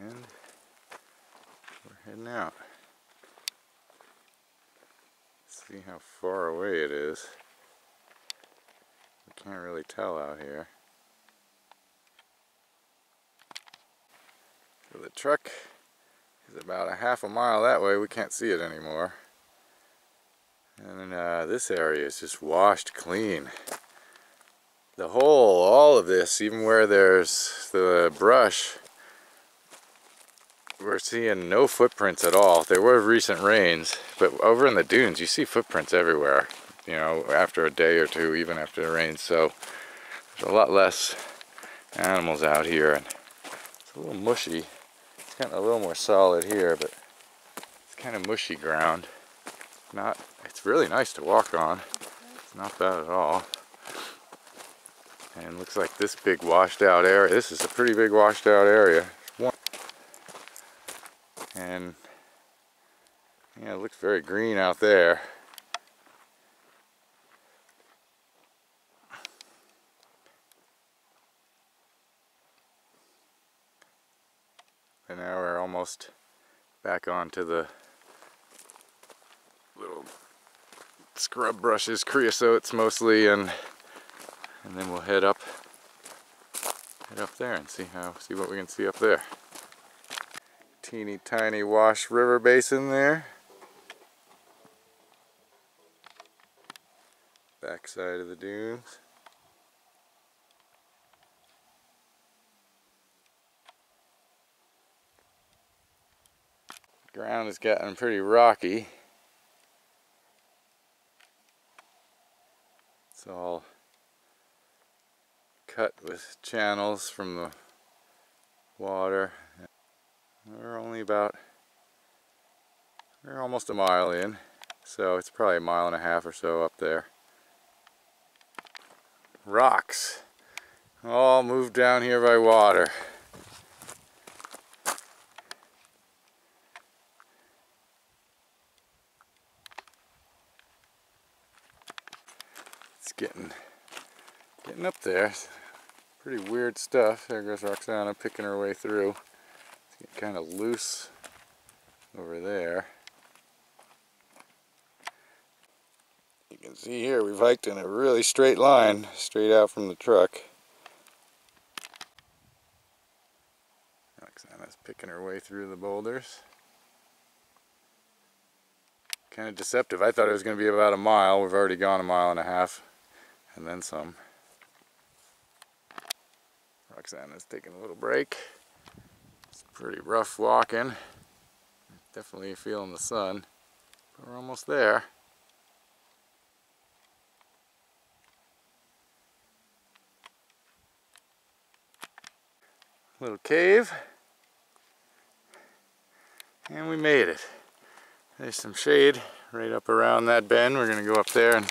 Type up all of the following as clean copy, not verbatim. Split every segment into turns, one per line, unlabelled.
And we're heading out. See how far away it is. We can't really tell out here. So the truck is about a half a mile that way. We can't see it anymore. And this area is just washed clean. All of this, even where there's the brush, we're seeing no footprints at all. There were recent rains, but over in the dunes you see footprints everywhere, you know, after a day or two, even after the rain. So there's a lot less animals out here, and it's a little mushy. It's kind of a little more solid here, but it's kind of mushy ground. It's really nice to walk on. It's not bad at all. And looks like this big washed out area. This is a pretty big washed out area. And yeah, it looks very green out there. And now we're almost back onto the little scrub brushes, creosotes mostly, and then we'll head up there and see what we can see up there. Teeny tiny wash river basin there. Backside of the dunes. The ground has gotten pretty rocky. It's all cut with channels from the water. We're almost a mile in, so it's probably a mile and a half or so up there. Rocks, all moved down here by water. It's getting up there. Pretty weird stuff. There goes Roxana picking her way through. It's getting kind of loose over there. You can see here we've hiked in a really straight line, straight out from the truck. Roxana's picking her way through the boulders. Kind of deceptive. I thought it was going to be about a mile. We've already gone a mile and a half and then some. Roxana's taking a little break. It's pretty rough walking. Definitely feeling the sun, but we're almost there. Little cave, and we made it. There's some shade right up around that bend. We're going to go up there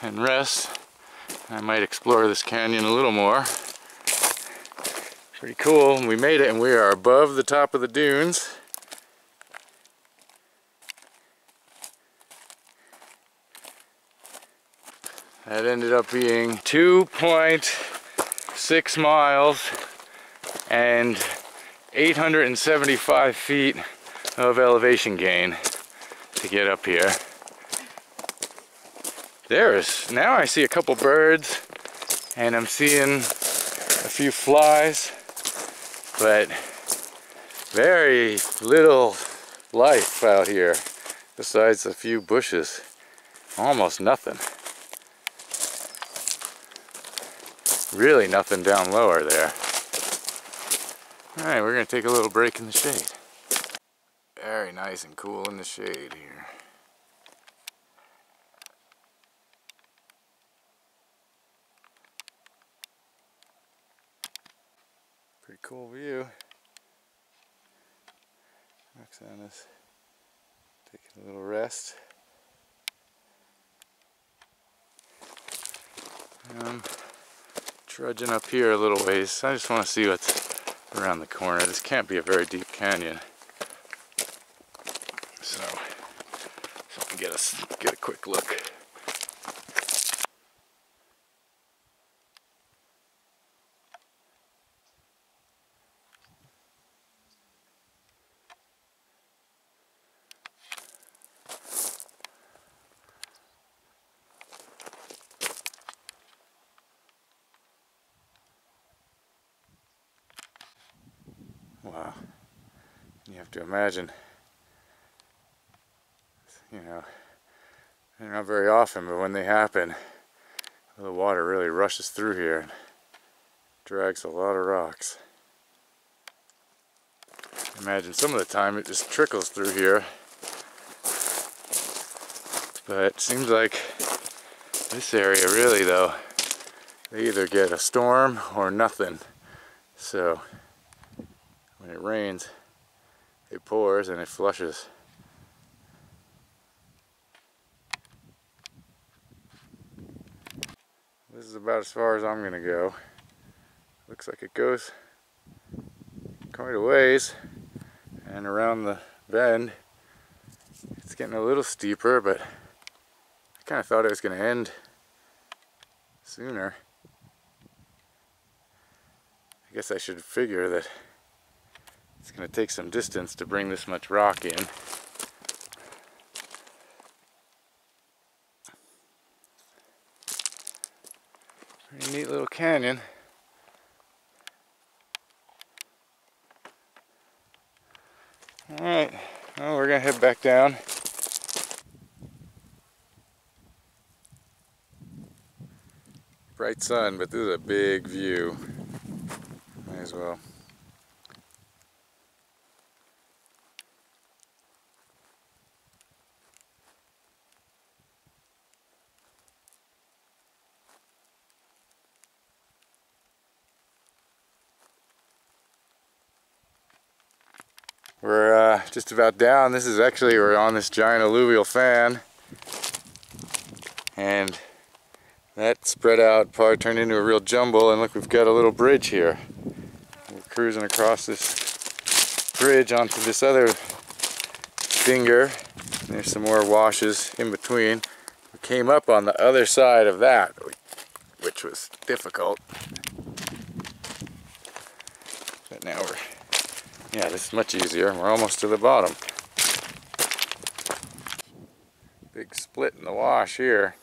and rest. I might explore this canyon a little more. Pretty cool. We made it, and we are above the top of the dunes. That ended up being 2.6 miles and 875 feet of elevation gain to get up here. Now I see a couple birds, and I'm seeing a few flies, but very little life out here besides a few bushes. Almost nothing. Really nothing down lower there. Alright, we're going to take a little break in the shade. Very nice and cool in the shade here. Pretty cool view. Roxana's taking a little rest. Trudging up here a little ways. I just want to see what's around the corner. This can't be a very deep canyon. So I can get a quick look. Wow. You have to imagine, you know, they're not very often, but when they happen, the water really rushes through here and drags a lot of rocks. Imagine some of the time it just trickles through here, but it seems like this area really, though, they either get a storm or nothing. So when it rains, it pours and it flushes. This is about as far as I'm gonna go. Looks like it goes quite a ways, and around the bend it's getting a little steeper, but I kind of thought it was gonna end sooner. I guess I should figure that it's gonna take some distance to bring this much rock in. Pretty neat little canyon. Alright, well, we're gonna head back down. Bright sun, but this is a big view. Might as well. We're just about down. This is actually, we're on this giant alluvial fan, and that spread out part turned into a real jumble, and look, we've got a little bridge here. We're cruising across this bridge onto this other finger. There's some more washes in between. We came up on the other side of that, which was difficult. But now yeah, this is much easier. We're almost to the bottom. Big split in the wash here.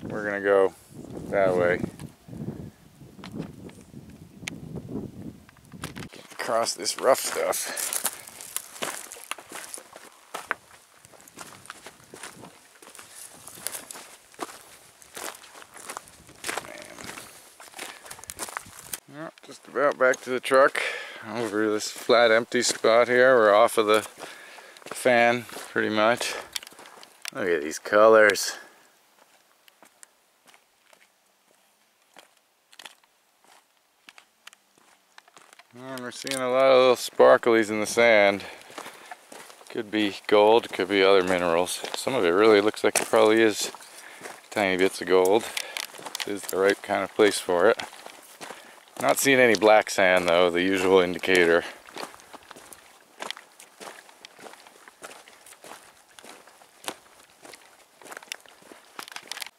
We're gonna go that way. Get across this rough stuff. Well, just about back to the truck. Over this flat empty spot here. We're off of the fan pretty much. Look at these colors. And we're seeing a lot of little sparklies in the sand. Could be gold, could be other minerals. Some of it really looks like it probably is tiny bits of gold. This is the right kind of place for it. Not seeing any black sand though, the usual indicator.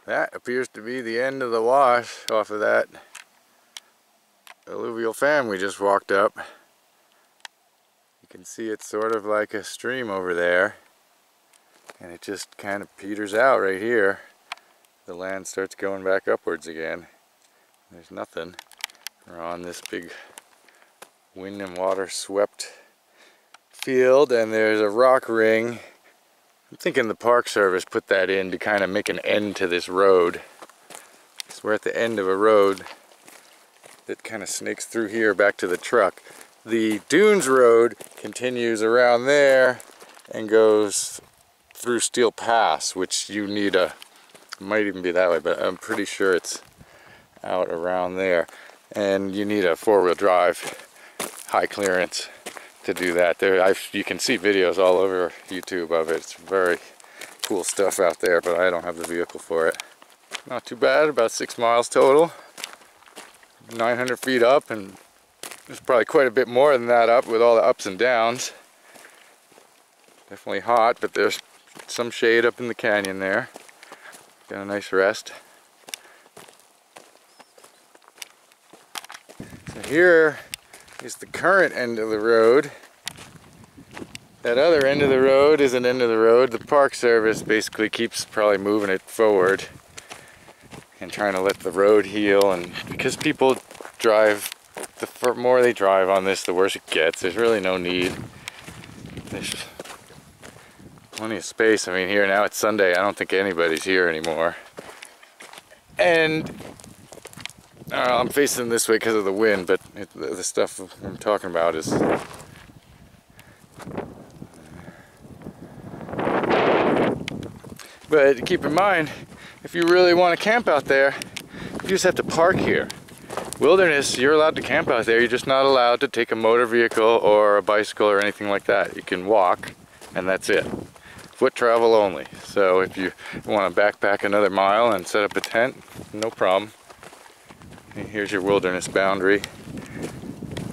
That appears to be the end of the wash off of that alluvial fan we just walked up. You can see it's sort of like a stream over there, and it just kind of peters out right here. The land starts going back upwards again. There's nothing. We're on this big wind and water swept field, and there's a rock ring. I'm thinking the Park Service put that in to kind of make an end to this road. So we're at the end of a road that kind of snakes through here back to the truck. The Dunes Road continues around there and goes through Steel Pass, which you need a, might even be that way, but I'm pretty sure it's out around there. And you need a four-wheel drive, high clearance to do that. There, you can see videos all over YouTube of it. It's very cool stuff out there, but I don't have the vehicle for it. Not too bad, about 6 miles total. 900 feet up, and there's probably quite a bit more than that up with all the ups and downs. Definitely hot, but there's some shade up in the canyon there. Got a nice rest. So here is the current end of the road. That other end of the road is an end of the road. The Park Service basically keeps probably moving it forward and trying to let the road heal, and because people drive the more they drive on this, the worse it gets. There's really no need. There's plenty of space. I mean, here now it's Sunday. I don't think anybody's here anymore. And I'm facing this way because of the wind, but the stuff I'm talking about is... But keep in mind, if you really want to camp out there, you just have to park here. Wilderness, you're allowed to camp out there. You're just not allowed to take a motor vehicle or a bicycle or anything like that. You can walk, and that's it. Foot travel only. So if you want to backpack another mile and set up a tent, no problem. And here's your wilderness boundary.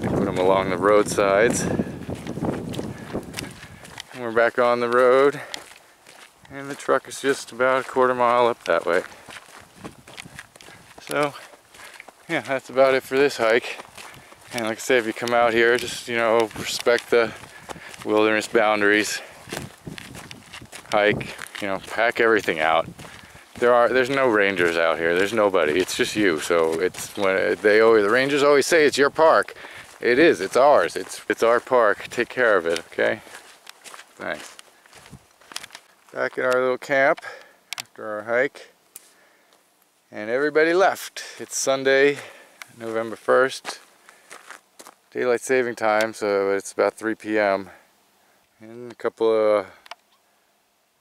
Put them along the roadsides. And we're back on the road. And the truck is just about a quarter mile up that way. So, yeah, that's about it for this hike. And like I say, if you come out here, just, you know, respect the wilderness boundaries. Hike, you know, pack everything out. There's no rangers out here. There's nobody. It's just you. So it's when the rangers always say it's your park. It is. It's ours. It's our park. Take care of it. Okay. Thanks. Back at our little camp after our hike, and everybody left. It's Sunday, November 1st, daylight saving time, so it's about 3 p.m. and a couple of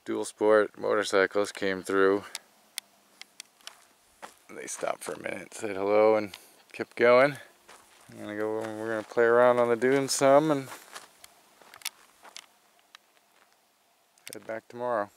dual sport motorcycles came through. They stopped for a minute, said hello, and kept going. We're gonna play around on the dunes some and head back tomorrow.